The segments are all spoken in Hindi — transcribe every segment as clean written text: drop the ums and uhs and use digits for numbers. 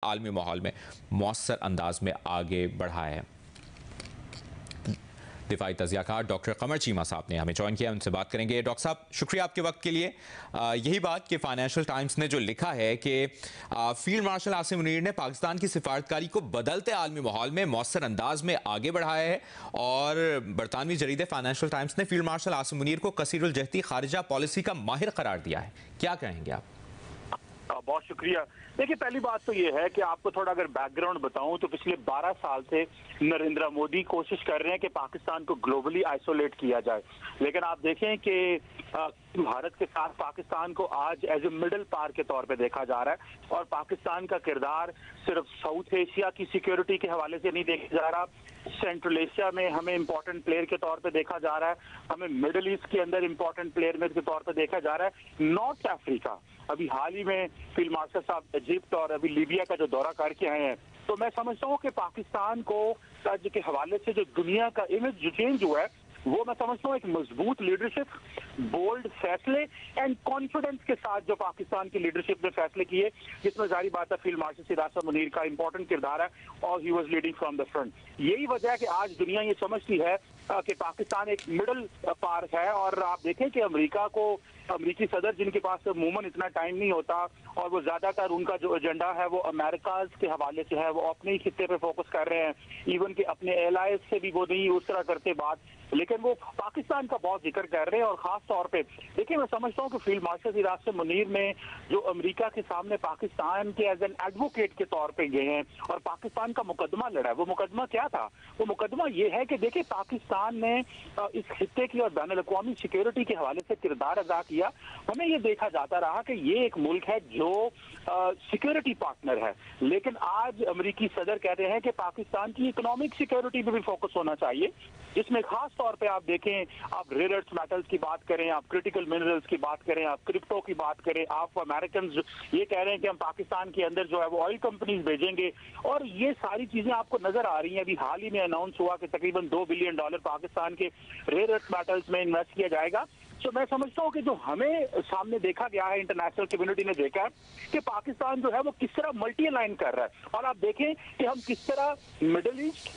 आलमी माहौल में मौसर अंदाज में आगे बढ़ा है। दिफाई तज़ियाकार डॉक्टर कमर चीमा साहब ने हमें ज्वाइन किया, उनसे बात करेंगे। डॉक्टर साहब, शुक्रिया आपके वक्त के लिए। यही बात कि फाइनेंशियल टाइम्स ने जो लिखा है कि फील्ड मार्शल आसिम मुनीर ने पाकिस्तान की सिफारतकारी को बदलते आलमी माहौल में मौसर अंदाज में आगे बढ़ाया है, और बरतानवी जरीदे फाइनेंशियल टाइम्स ने फील्ड मार्शल आसिम मुनीर को कसीरुल जहती खारिजा पॉलिसी का माहिर करार दिया है। क्या कहेंगे आप? बहुत शुक्रिया। देखिए, पहली बात तो ये है कि आपको थोड़ा अगर बैकग्राउंड बताऊं तो पिछले 12 साल से नरेंद्र मोदी कोशिश कर रहे हैं कि पाकिस्तान को ग्लोबली आइसोलेट किया जाए, लेकिन आप देखें कि भारत के साथ पाकिस्तान को आज एज ए मिडिल पावर के तौर पे देखा जा रहा है, और पाकिस्तान का किरदार सिर्फ साउथ एशिया की सिक्योरिटी के हवाले से नहीं देखा जा रहा, सेंट्रल एशिया में हमें इंपॉर्टेंट प्लेयर के तौर पे देखा जा रहा है, हमें मिडिल ईस्ट के अंदर इंपॉर्टेंट प्लेयर के तौर पे देखा जा रहा है। नॉर्थ अफ्रीका, अभी हाल ही में फील्ड मार्शल साहब इजिप्ट और अभी लीबिया का जो दौरा करके आए हैं, तो मैं समझता हूँ कि पाकिस्तान को के हवाले से जो दुनिया का इमेज जो चेंज हुआ है, वो मैं समझता हूँ एक मजबूत लीडरशिप, बोल्ड फैसले एंड कॉन्फिडेंस के साथ जो पाकिस्तान की लीडरशिप ने फैसले किए, जिसमें जारी बात है फील्ड मार्शल सिराज आसिम मुनीर का इंपॉर्टेंट किरदार है, और he was leading from the front. यही वजह है कि आज दुनिया ये समझती है कि पाकिस्तान एक मिडिल पावर है, और आप देखें कि अमरीकी सदर जिनके पास अमूमन इतना टाइम नहीं होता, और वो ज्यादातर उनका जो एजेंडा है वो अमेरिकाज के हवाले से है, वो अपने ही खित्ते पे फोकस कर रहे हैं, इवन के अपने एलाइज से भी वो नहीं उस तरह करते बात, लेकिन वो पाकिस्तान का बहुत जिक्र कर रहे हैं। और खास तौर पे देखिए, मैं समझता हूँ कि फील्ड मार्शल सिराज आसिम मुनीर ने जो अमेरिका के सामने पाकिस्तान के एज एन एडवोकेट के तौर पे गए हैं और पाकिस्तान का मुकदमा लड़ा है, वो मुकदमा क्या था? वो मुकदमा ये है कि देखिए, पाकिस्तान ने इस खित्ते की और बैनुल अक़वामी सिक्योरिटी के हवाले से किरदार अदा किया। हमें ये देखा जाता रहा कि ये एक मुल्क है जो सिक्योरिटी पार्टनर है, लेकिन आज अमेरिकी सदर कह रहे हैं कि पाकिस्तान की इकोनॉमिक सिक्योरिटी पे भी फोकस होना चाहिए, जिसमें खास तौर पे आप देखें, आप रेयर अर्थ मेटल्स की बात करें, आप क्रिटिकल मिनरल्स की बात करें, आप क्रिप्टो की बात करें, आप अमेरिकन ये कह रहे हैं कि हम पाकिस्तान के अंदर जो है वो ऑयल कंपनीज भेजेंगे, और ये सारी चीजें आपको नजर आ रही हैं। अभी हाल ही में अनाउंस हुआ कि तकरीबन $2 बिलियन पाकिस्तान के रेयर अर्थ मेटल्स में इन्वेस्ट किया जाएगा। तो मैं समझता हूँ कि जो हमें सामने देखा गया है, इंटरनेशनल कम्युनिटी ने देखा है कि पाकिस्तान जो है वो किस तरह मल्टी अलाइन कर रहा है, और आप देखें कि हम किस तरह मिडिल ईस्ट,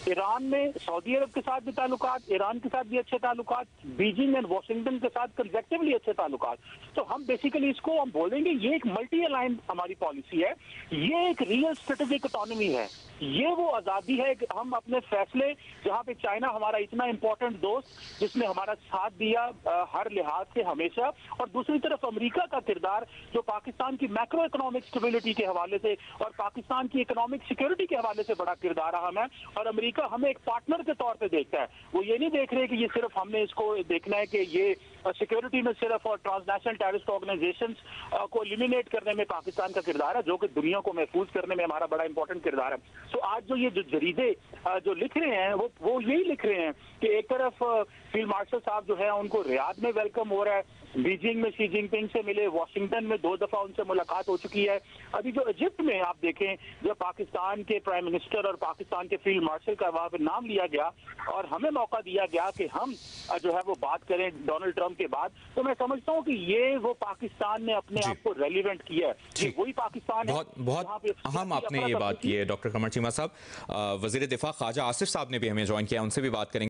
ईरान में सऊदी अरब के साथ भी ताल्लुकात, ईरान के साथ भी अच्छे ताल्लुकात, बीजिंग एंड वाशिंगटन के साथ कंसेक्टिवली अच्छे ताल्लुकात, तो हम बेसिकली इसको हम बोलेंगे ये एक मल्टी अलाइन हमारी पॉलिसी है, ये एक रियल स्ट्रेटेजिक इकोनॉमी है, ये वो आजादी है कि हम अपने फैसले, जहाँ पे चाइना हमारा इतना इंपॉर्टेंट दोस्त जिसने हमारा साथ दिया हर लिहाज से हमेशा, और दूसरी तरफ अमेरिका का किरदार जो पाकिस्तान की मैक्रो इकोनॉमिक स्टेबिलिटी के हवाले से और पाकिस्तान की इकोनॉमिक सिक्योरिटी के हवाले से बड़ा किरदार अहम है, और अमेरिका हमें एक पार्टनर के तौर पे देखता है। वो ये नहीं देख रहे कि ये सिर्फ हमने इसको देखना है कि ये सिक्योरिटी में सिर्फ और ट्रांसनेशनल टेररिस्ट ऑर्गेनाइजेशंस को एलिमिनेट करने में पाकिस्तान का किरदार है, जो कि दुनिया को महफूज करने में हमारा बड़ा इंपॉर्टेंट किरदार है। तो आज जो ये जो जरीदे जो लिख रहे हैं वो यही लिख रहे हैं कि एक तरफ फील्ड मार्शल साहब जो है उनको रियाद में वेलकम हो रहा है, बीजिंग में शी जिनपिंग से मिले, वाशिंगटन में 2 दफा उनसे मुलाकात हो चुकी है, अभी जो इजिप्ट में आप देखें जब पाकिस्तान के प्राइम मिनिस्टर और पाकिस्तान के फील्ड मार्शल का वहां पर नाम लिया गया और हमें मौका दिया गया कि हम जो है वो बात करें डोनाल्ड ट्रंप के बाद, तो मैं समझता हूँ कि ये वो पाकिस्तान ने अपने आप को रेलिवेंट किया है, ये वही पाकिस्तान बहुत बहुत अहम आपने ये बात की है डॉक्टर कमर चीमा साहब। वजीर दिफा ख्वाजा आसिफ साहब ने भी हमें ज्वाइन किया, उनसे भी बात करेंगे।